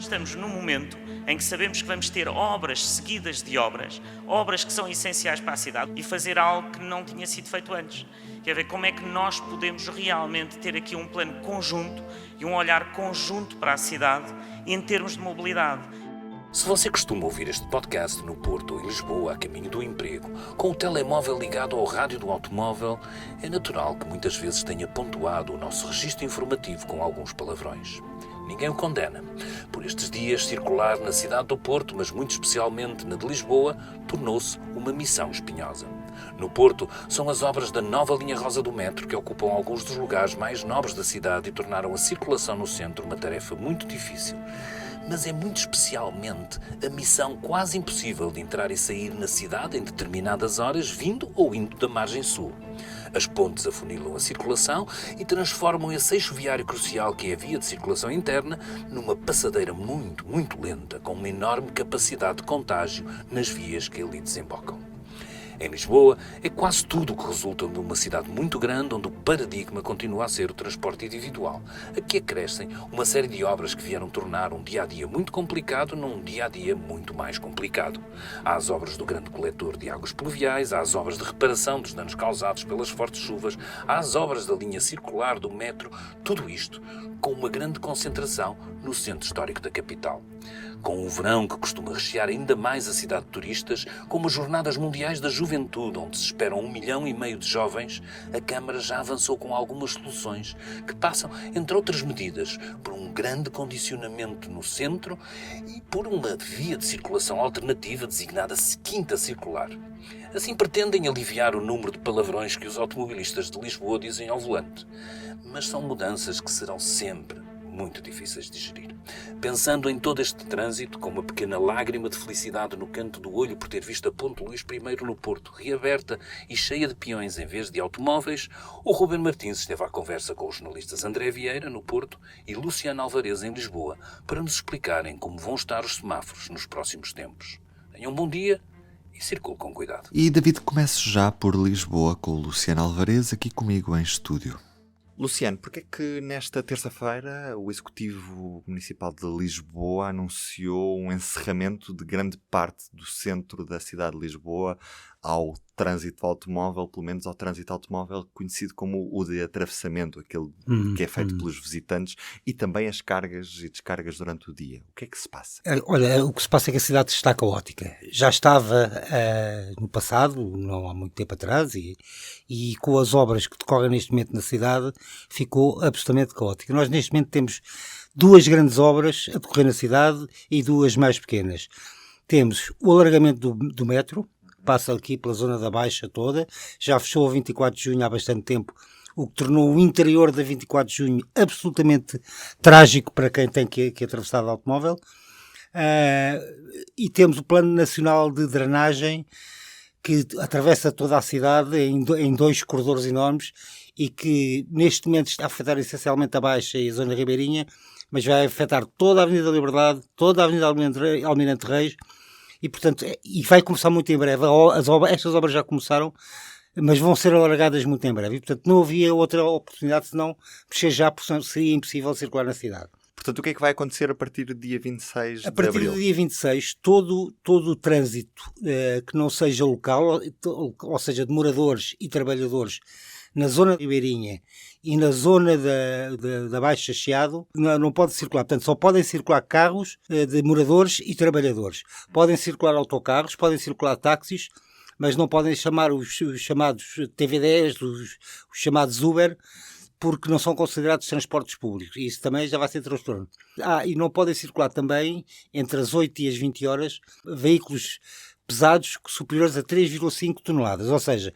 Estamos num momento em que sabemos que vamos ter obras seguidas de obras, obras que são essenciais para a cidade e fazer algo que não tinha sido feito antes. Quer ver como é que nós podemos realmente ter aqui um plano conjunto e um olhar conjunto para a cidade em termos de mobilidade. Se você costuma ouvir este podcast no Porto ou em Lisboa, a caminho do emprego, com o telemóvel ligado ao rádio do automóvel, é natural que muitas vezes tenha pontuado o nosso registro informativo com alguns palavrões. Ninguém o condena. Por estes dias, circular na cidade do Porto, mas muito especialmente na de Lisboa, tornou-se uma missão espinhosa. No Porto, são as obras da nova linha rosa do metro que ocupam alguns dos lugares mais nobres da cidade e tornaram a circulação no centro uma tarefa muito difícil. Mas é muito especialmente a missão quase impossível de entrar e sair na cidade em determinadas horas, vindo ou indo da margem sul. As pontes afunilam a circulação e transformam esse eixo viário crucial que é a via de circulação interna numa passadeira muito, muito lenta, com uma enorme capacidade de contágio nas vias que ali desembocam. Em Lisboa, é quase tudo o que resulta de uma cidade muito grande onde o paradigma continua a ser o transporte individual. Aqui acrescem uma série de obras que vieram tornar um dia-a-dia muito complicado num dia-a-dia muito mais complicado. Há as obras do grande coletor de águas pluviais, há as obras de reparação dos danos causados pelas fortes chuvas, há as obras da linha circular do metro, tudo isto com uma grande concentração no centro histórico da capital. Com o verão que costuma rechear ainda mais a cidade de turistas, como as Jornadas Mundiais da Juventude, onde se esperam 1,5 milhão de jovens, a Câmara já avançou com algumas soluções que passam, entre outras medidas, por um grande condicionamento no centro e por uma via de circulação alternativa designada Quinta Circular. Assim pretendem aliviar o número de palavrões que os automobilistas de Lisboa dizem ao volante. Mas são mudanças que serão sempre muito difíceis de gerir. Pensando em todo este trânsito, com uma pequena lágrima de felicidade no canto do olho por ter visto a Ponte Luís I no Porto reaberta e cheia de peões em vez de automóveis, o Ruben Martins esteve à conversa com os jornalistas André Vieira, no Porto, e Luciano Alvarez, em Lisboa, para nos explicarem como vão estar os semáforos nos próximos tempos. Tenham um bom dia e circule com cuidado. E David, comece já por Lisboa com o Luciano Alvarez aqui comigo em estúdio. Luciano, porque é que nesta terça-feira o Executivo Municipal de Lisboa anunciou um encerramento de grande parte do centro da cidade de Lisboa ao trânsito automóvel, pelo menos ao trânsito automóvel conhecido como o de atravessamento, aquele que é feito pelos visitantes, e também as cargas e descargas durante o dia? O que é que se passa? Olha, o que se passa é que a cidade está caótica. Já estava no passado, não há muito tempo atrás, e com as obras que decorrem neste momento na cidade, ficou absolutamente caótica. Nós neste momento temos duas grandes obras a decorrer na cidade e duas mais pequenas. Temos o alargamento do metro, que passa aqui pela zona da Baixa toda, já fechou a 24 de junho há bastante tempo, o que tornou o interior da 24 de junho absolutamente trágico para quem tem que atravessar de automóvel. E temos o Plano Nacional de Drenagem, que atravessa toda a cidade em dois corredores enormes e que neste momento está a afetar essencialmente a Baixa e a zona ribeirinha, mas vai afetar toda a Avenida da Liberdade, toda a Avenida Almirante Reis e, portanto, e vai começar muito em breve. Estas obras já começaram, mas vão ser alargadas muito em breve e, portanto, não havia outra oportunidade senão mexer já, porque seria impossível circular na cidade. Portanto, o que é que vai acontecer a partir do dia 26 de abril? A partir do dia 26, todo o trânsito que não seja local, ou seja, de moradores e trabalhadores na zona ribeirinha e na zona da Baixa Chiado, não pode circular. Portanto, só podem circular carros de moradores e trabalhadores. Podem circular autocarros, podem circular táxis, mas não podem chamar os chamados TVDs, os chamados Uber, porque não são considerados transportes públicos. E isso também já vai ser transtorno. E não podem circular também, entre as 8 e as 20 horas, veículos pesados superiores a 3,5 toneladas. Ou seja,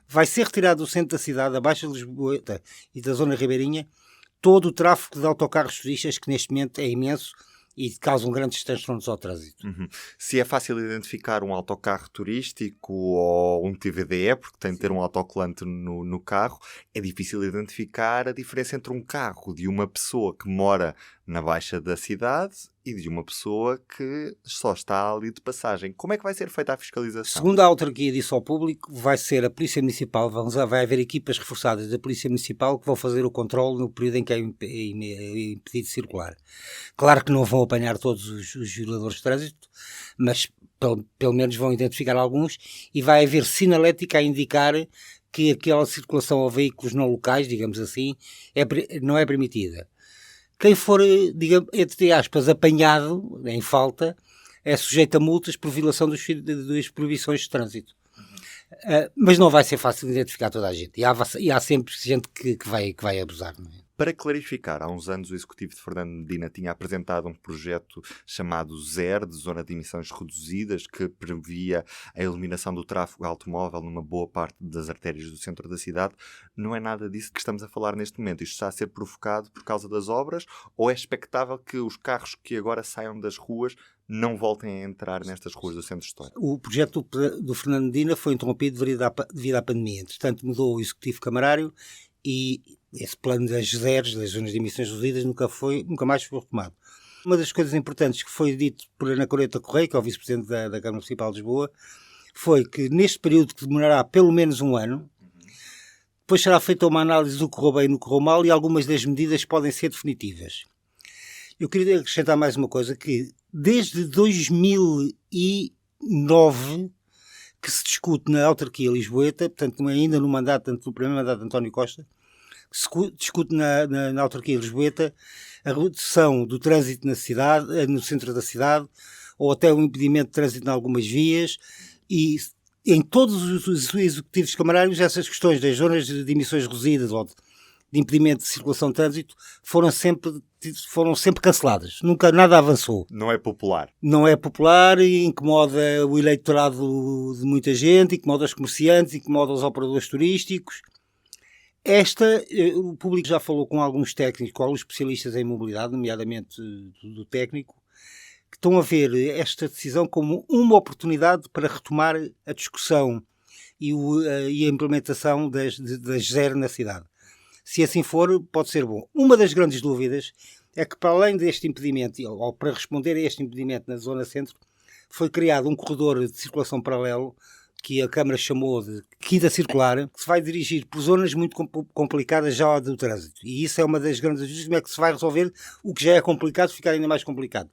vai ser retirado do centro da cidade, da Baixa de Lisboa e da zona ribeirinha, todo o tráfego de autocarros turistas, que neste momento é imenso e causam grandes transtornos ao trânsito. Se é fácil identificar um autocarro turístico ou um TVDE, porque tem de ter um autocolante no carro, é difícil identificar a diferença entre um carro de uma pessoa que mora na baixa da cidade e de uma pessoa que só está ali de passagem. Como é que vai ser feita a fiscalização? Segundo a autarquia disse ao público, vai ser a Polícia Municipal, vai haver equipas reforçadas da Polícia Municipal que vão fazer o controle no período em que é impedido de circular. Claro que não vão apanhar todos os violadores de trânsito, mas pelo menos vão identificar alguns, e vai haver sinalética a indicar que aquela circulação a veículos não locais, digamos assim, não é permitida. Quem for, digamos, entre aspas, apanhado em falta, é sujeito a multas por violação das proibições de trânsito. Mas não vai ser fácil identificar toda a gente. E há sempre gente que vai abusar. Não é? Para clarificar, há uns anos o executivo de Fernando Medina tinha apresentado um projeto chamado ZER, de Zona de Emissões Reduzidas, que previa a eliminação do tráfego automóvel numa boa parte das artérias do centro da cidade. Não é nada disso que estamos a falar neste momento. Isto está a ser provocado por causa das obras, ou é expectável que os carros que agora saiam das ruas não voltem a entrar nestas ruas do centro histórico? O projeto do Fernando Medina foi interrompido devido à pandemia. Entretanto, mudou o executivo camarário e esse plano das ZERs, das zonas de emissões reduzidas, nunca mais foi retomado. Uma das coisas importantes que foi dito por Ana Coreta Correia, que é o vice-presidente da Câmara Municipal de Lisboa, foi que neste período, que demorará pelo menos um ano, depois será feita uma análise do que correu bem e do que correu mal, e algumas das medidas podem ser definitivas. Eu queria acrescentar mais uma coisa, que desde 2009 que se discute na autarquia lisboeta, portanto ainda no primeiro mandato de António Costa, se discute na autarquia lisboeta a redução do trânsito na cidade, no centro da cidade, ou até o impedimento de trânsito em algumas vias, e em todos os executivos camarários essas questões das zonas de emissões reduzidas ou de impedimento de circulação de trânsito foram sempre canceladas. Nunca nada avançou. Não é popular. Não é popular e incomoda o eleitorado de muita gente, incomoda os comerciantes, incomoda os operadores turísticos. O público já falou com alguns técnicos, com alguns especialistas em mobilidade, nomeadamente do técnico, que estão a ver esta decisão como uma oportunidade para retomar a discussão e a implementação das ZER na cidade. Se assim for, pode ser bom. Uma das grandes dúvidas é que, para além deste impedimento, ou para responder a este impedimento na zona centro, foi criado um corredor de circulação paralelo, que a Câmara chamou de Quinta Circular, que se vai dirigir por zonas muito complicadas já do trânsito. E isso é uma das grandes dúvidas, como é que se vai resolver o que já é complicado ficar ainda mais complicado.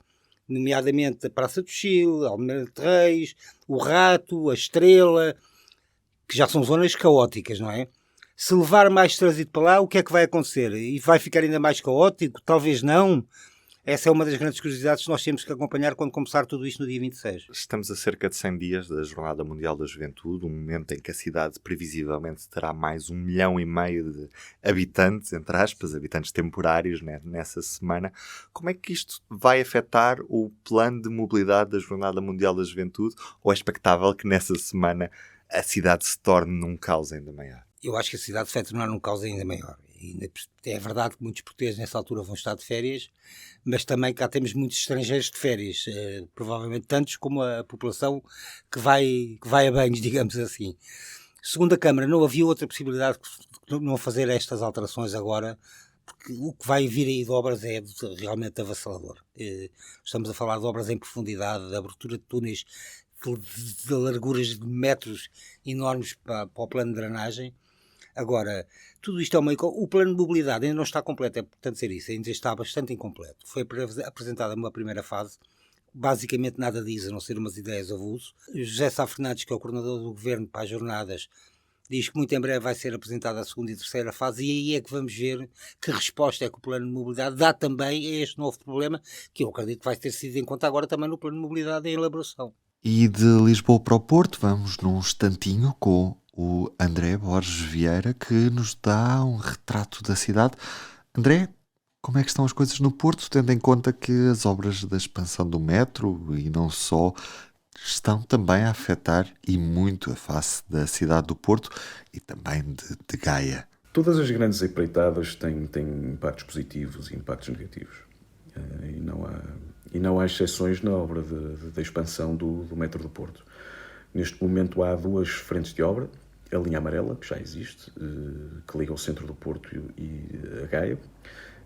Nomeadamente a Praça do Chile, a Almeida de Reis, o Rato, a Estrela, que já são zonas caóticas, não é? Se levar mais trânsito para lá, o que é que vai acontecer? E vai ficar ainda mais caótico? Talvez não. Essa é uma das grandes curiosidades que nós temos que acompanhar quando começar tudo isto no dia 26. Estamos a cerca de 100 dias da Jornada Mundial da Juventude, um momento em que a cidade previsivelmente terá mais 1,5 milhão de habitantes, entre aspas, habitantes temporários, né, nessa semana. Como é que isto vai afetar o plano de mobilidade da Jornada Mundial da Juventude, ou é expectável que nessa semana a cidade se torne num caos ainda maior? Eu acho que a cidade se vai tornar um caos ainda maior. E é verdade que muitos portugueses nessa altura vão estar de férias, mas também cá temos muitos estrangeiros de férias, provavelmente tantos como a população que vai a banhos, digamos assim. Segundo a Câmara, não havia outra possibilidade de não fazer estas alterações agora, porque o que vai vir aí de obras é realmente avassalador. Estamos a falar de obras em profundidade, de abertura de túneis de larguras de metros enormes para o plano de drenagem. Agora, tudo isto é o plano de mobilidade ainda não está completo, é importante dizer isso, ainda está bastante incompleto. Foi apresentada uma primeira fase, basicamente nada diz, a não ser umas ideias avulso. José Sá Fernandes, que é o coordenador do Governo para as jornadas, diz que muito em breve vai ser apresentada a segunda e terceira fase, e aí é que vamos ver que resposta é que o plano de mobilidade dá também a este novo problema, que eu acredito que vai ter sido em conta agora também no plano de mobilidade em elaboração. E de Lisboa para o Porto, vamos num instantinho com o André Borges Vieira, que nos dá um retrato da cidade. André, como é que estão as coisas no Porto, tendo em conta que as obras da expansão do metro, e não só, estão também a afetar e muito a face da cidade do Porto e também de Gaia? Todas as grandes empreitadas têm impactos positivos e impactos negativos. E não há exceções na obra da expansão do metro do Porto. Neste momento há duas frentes de obra. A linha amarela, que já existe, que liga o centro do Porto e a Gaia.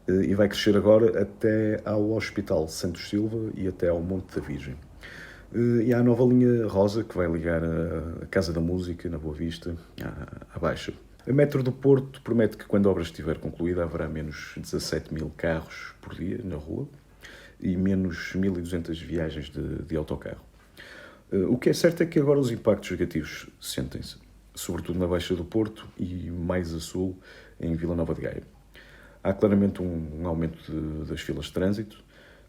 e vai crescer agora até ao Hospital Santos Silva e até ao Monte da Virgem. E há a nova linha rosa que vai ligar a Casa da Música, na Boa Vista, à Baixa. A Metro do Porto promete que, quando a obra estiver concluída, haverá menos 17 mil carros por dia na rua e menos 1.200 viagens de autocarro. O que é certo é que agora os impactos negativos sentem-se, sobretudo na Baixa do Porto e mais a sul, em Vila Nova de Gaia. Há claramente um aumento das filas de trânsito,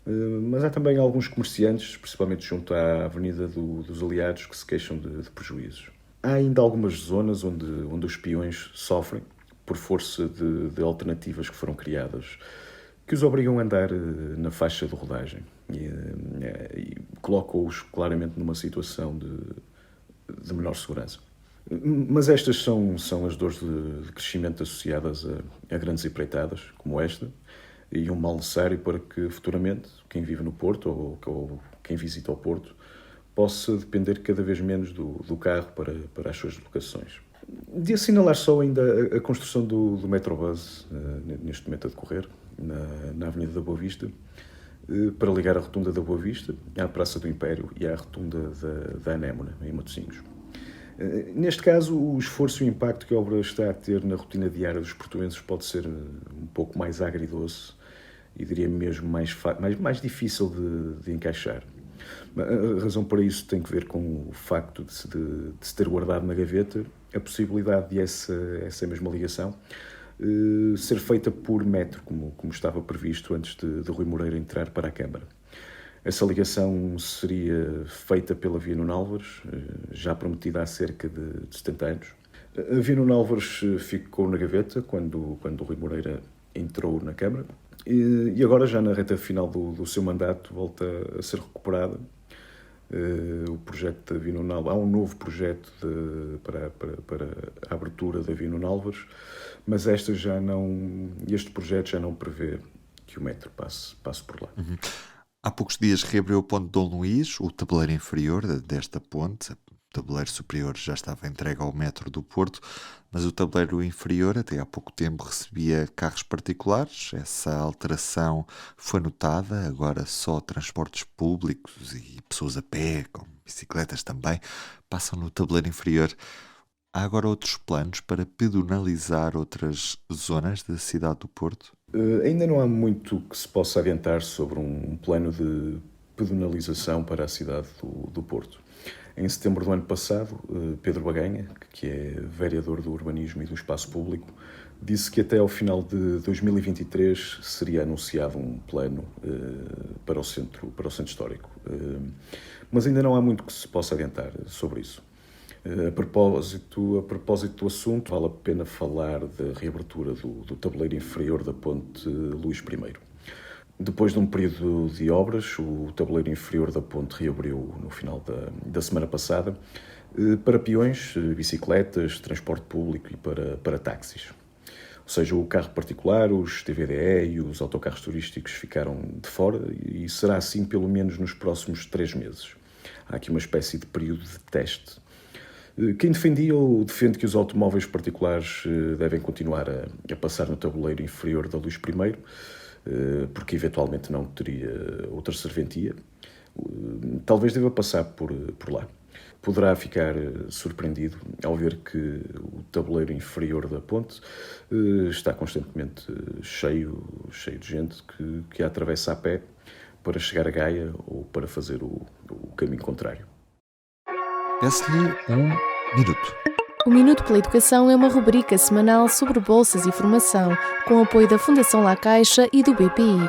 mas há também alguns comerciantes, principalmente junto à Avenida dos Aliados, que se queixam de prejuízos. Há ainda algumas zonas onde os peões sofrem por força de alternativas que foram criadas, que os obrigam a andar na faixa de rodagem e colocam-os claramente numa situação de menor segurança. Mas estas são as dores de crescimento associadas a grandes empreitadas, como esta, e um mal necessário para que futuramente quem vive no Porto ou quem visita o Porto possa depender cada vez menos do carro para as suas deslocações. De assinalar só ainda a construção do Metrobus, neste momento a decorrer, na Avenida da Boa Vista, para ligar a Rotunda da Boa Vista à Praça do Império e à Rotunda da Anémona, em Matosinhos. Neste caso, o esforço e o impacto que a obra está a ter na rotina diária dos portuenses pode ser um pouco mais agridoce e diria mesmo mais difícil de encaixar. A razão para isso tem que ver com o facto de se ter guardado na gaveta a possibilidade de essa mesma ligação ser feita por metro, como estava previsto antes de Rui Moreira entrar para a Câmara. Essa ligação seria feita pela Via Nuno Álvares, já prometida há cerca de 70 anos. A Via Nuno Álvares ficou na gaveta quando Rui Moreira entrou na Câmara e agora, já na reta final do seu mandato, volta a ser recuperada. O projeto da Via Nuno Álvares. Há um novo projeto para a abertura da Via Nuno Álvares, mas este projeto já não prevê que o metro passe por lá. Uhum. Há poucos dias reabriu a ponte Dom Luís, o tabuleiro inferior desta ponte. O tabuleiro superior já estava entregue ao metro do Porto, mas o tabuleiro inferior até há pouco tempo recebia carros particulares. Essa alteração foi notada, agora só transportes públicos e pessoas a pé, com bicicletas também, passam no tabuleiro inferior. Há agora outros planos para pedonalizar outras zonas da cidade do Porto? Ainda não há muito que se possa adiantar sobre um plano de pedonalização para a cidade do Porto. Em setembro do ano passado, Pedro Baganha, que é vereador do Urbanismo e do Espaço Público, disse que até ao final de 2023 seria anunciado um plano para o centro histórico. Mas ainda não há muito que se possa adiantar sobre isso. A propósito do assunto, vale a pena falar da reabertura do tabuleiro inferior da ponte Luís I. Depois de um período de obras, o tabuleiro inferior da ponte reabriu no final da semana passada para peões, bicicletas, transporte público e para táxis. Ou seja, o carro particular, os TVDE e os autocarros turísticos ficaram de fora e será assim pelo menos nos próximos 3 meses. Há aqui uma espécie de período de teste. Quem defendia ou defende que os automóveis particulares devem continuar a passar no tabuleiro inferior da Luís I, porque eventualmente não teria outra serventia, talvez deva passar por lá. Poderá ficar surpreendido ao ver que o tabuleiro inferior da ponte está constantemente cheio de gente que a atravessa a pé para chegar a Gaia ou para fazer o caminho contrário. Peço-lhe um minuto. O Minuto pela Educação é uma rubrica semanal sobre bolsas e formação, com apoio da Fundação La Caixa e do BPI.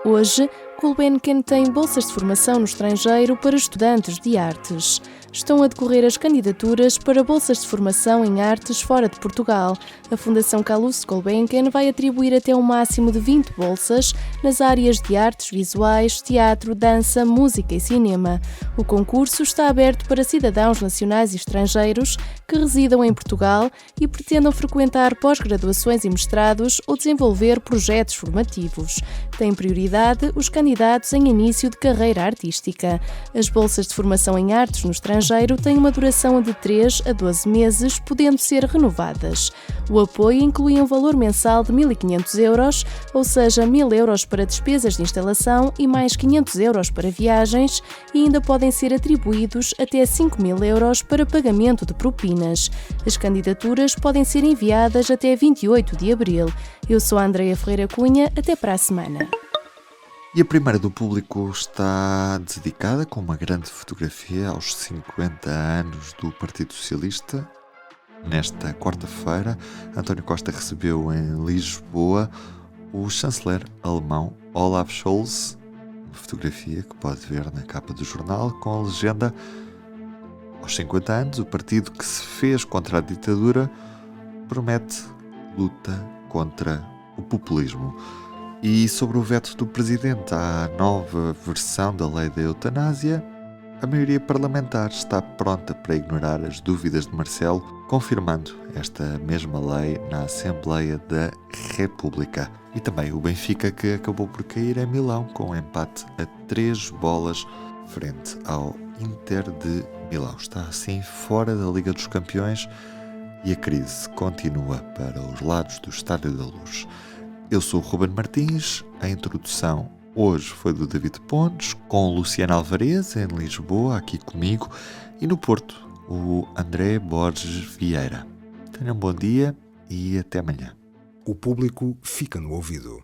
Hoje, Gulbenkian tem bolsas de formação no estrangeiro para estudantes de artes. Estão a decorrer as candidaturas para bolsas de formação em artes fora de Portugal. A Fundação Calouste Gulbenkian vai atribuir até um máximo de 20 bolsas nas áreas de artes visuais, teatro, dança, música e cinema. O concurso está aberto para cidadãos nacionais e estrangeiros que residam em Portugal e pretendam frequentar pós-graduações e mestrados ou desenvolver projetos formativos. Tem prioridade os candidatos candidatos em início de carreira artística. As bolsas de formação em artes no estrangeiro têm uma duração de 3 a 12 meses, podendo ser renovadas. O apoio inclui um valor mensal de 1.500 euros, ou seja, 1.000 euros para despesas de instalação e mais 500 euros para viagens, e ainda podem ser atribuídos até 5.000 euros para pagamento de propinas. As candidaturas podem ser enviadas até 28 de abril. Eu sou a Andreia Ferreira Cunha, até para a semana. E a primeira do público está dedicada com uma grande fotografia aos 50 anos do Partido Socialista. Nesta quarta-feira, António Costa recebeu em Lisboa o chanceler alemão Olaf Scholz, uma fotografia que pode ver na capa do jornal com a legenda: aos 50 anos, o partido que se fez contra a ditadura promete luta contra o populismo. E sobre o veto do Presidente à nova versão da lei da eutanásia, a maioria parlamentar está pronta para ignorar as dúvidas de Marcelo, confirmando esta mesma lei na Assembleia da República. E também o Benfica, que acabou por cair em Milão com um empate a 3 bolas frente ao Inter de Milão. Está assim fora da Liga dos Campeões e a crise continua para os lados do Estádio da Luz. Eu sou o Ruben Martins, a introdução hoje foi do David Pontes, com Luciano Alvarez em Lisboa, aqui comigo, e no Porto, o André Borges Vieira. Tenham um bom dia e até amanhã. O público fica no ouvido.